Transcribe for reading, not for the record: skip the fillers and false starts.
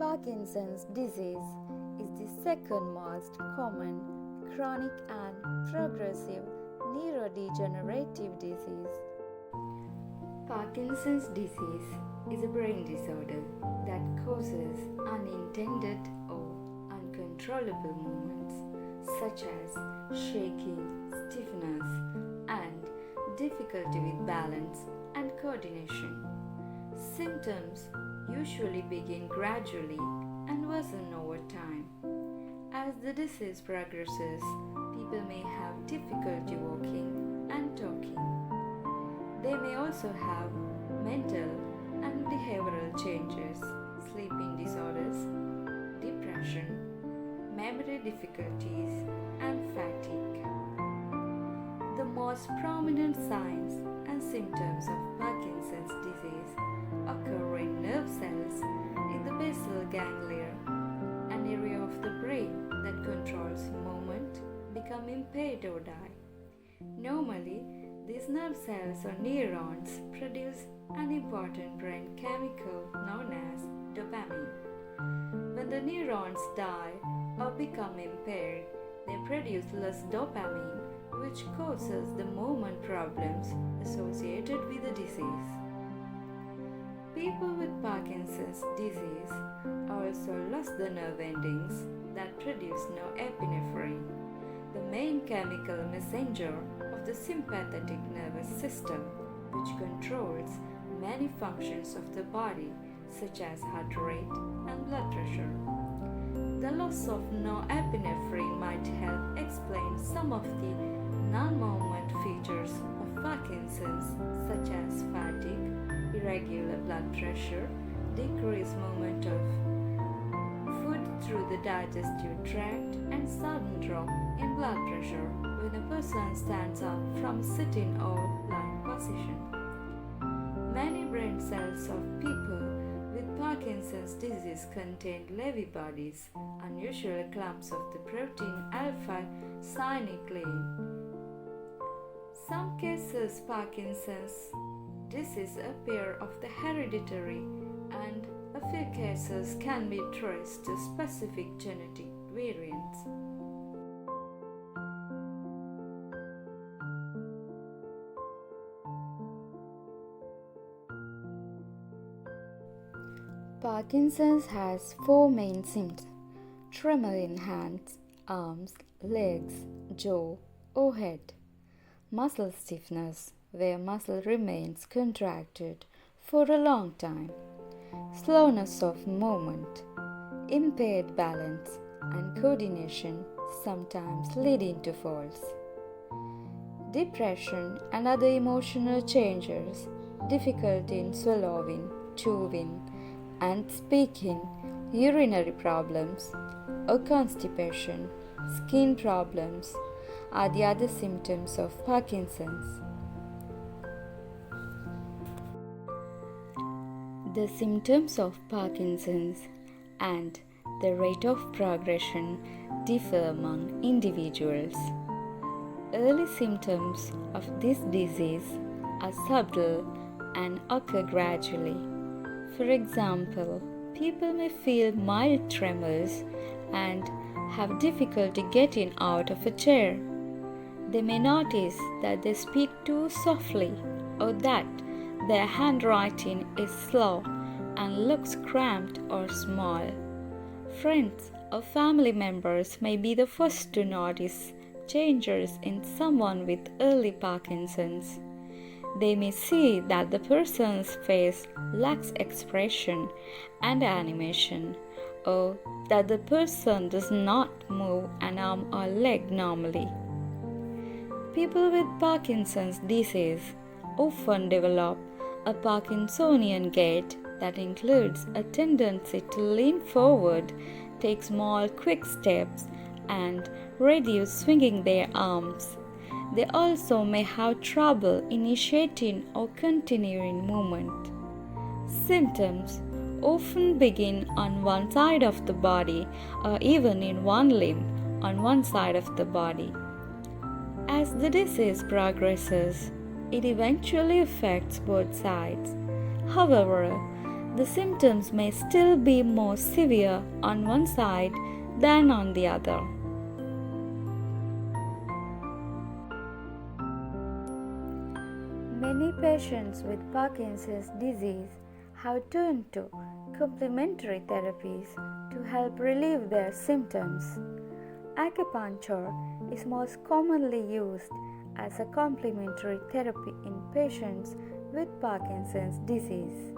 Parkinson's disease is the second most common chronic and progressive neurodegenerative disease. Parkinson's disease is a brain disorder that causes unintended or uncontrollable movements such as shaking, stiffness, and difficulty with balance and coordination. Symptoms usually begin gradually and worsen over time. As the disease progresses, people may have difficulty walking and talking. They may also have mental and behavioral changes, sleeping disorders, depression, memory difficulties, and fatigue. The most prominent signs and symptoms of Parkinson's disease occur in nerve cells in the basal ganglia, an area of the brain that controls movement, become impaired or die. Normally, these nerve cells or neurons produce an important brain chemical known as dopamine. When the neurons die or become impaired, they produce less dopamine, which causes the movement problems associated with the disease. People with Parkinson's disease also lost the nerve endings that produce norepinephrine, the main chemical messenger of the sympathetic nervous system, which controls many functions of the body such as heart rate and blood pressure. The loss of norepinephrine might help explain some of the non-movement features of Parkinson's such as fatigue, irregular blood pressure, decreased movement of food through the digestive tract, and sudden drop in blood pressure when a person stands up from sitting or lying position. Many brain cells of people with Parkinson's disease contain Lewy bodies, unusual clumps of the protein alpha-synuclein. Some cases Parkinson's disease appear of the hereditary, and a few cases can be traced to specific genetic variants. Parkinson's has four main symptoms: tremor in hands, arms, legs, jaw, or head; muscle stiffness, where muscle remains contracted for a long time; slowness of movement; impaired balance and coordination, sometimes leading to falls; depression and other emotional changes; difficulty in swallowing, chewing, and speaking; urinary problems or constipation; skin problems are the other symptoms of Parkinson's. The symptoms of Parkinson's and the rate of progression differ among individuals. Early symptoms of this disease are subtle and occur gradually. For example, people may feel mild tremors and have difficulty getting out of a chair. They may notice that they speak too softly or that their handwriting is slow and looks cramped or small. Friends or family members may be the first to notice changes in someone with early Parkinson's. They may see that the person's face lacks expression and animation, or that the person does not move an arm or leg normally. People with Parkinson's disease often develop a Parkinsonian gait that includes a tendency to lean forward, take small, quick steps, and reduce swinging their arms. They also may have trouble initiating or continuing movement. Symptoms often begin on one side of the body or even in one limb on one side of the body. As the disease progresses, it eventually affects both sides. However, the symptoms may still be more severe on one side than on the other. Many patients with Parkinson's disease have turned to complementary therapies to help relieve their symptoms. Acupuncture is most commonly used as a complementary therapy in patients with Parkinson's disease.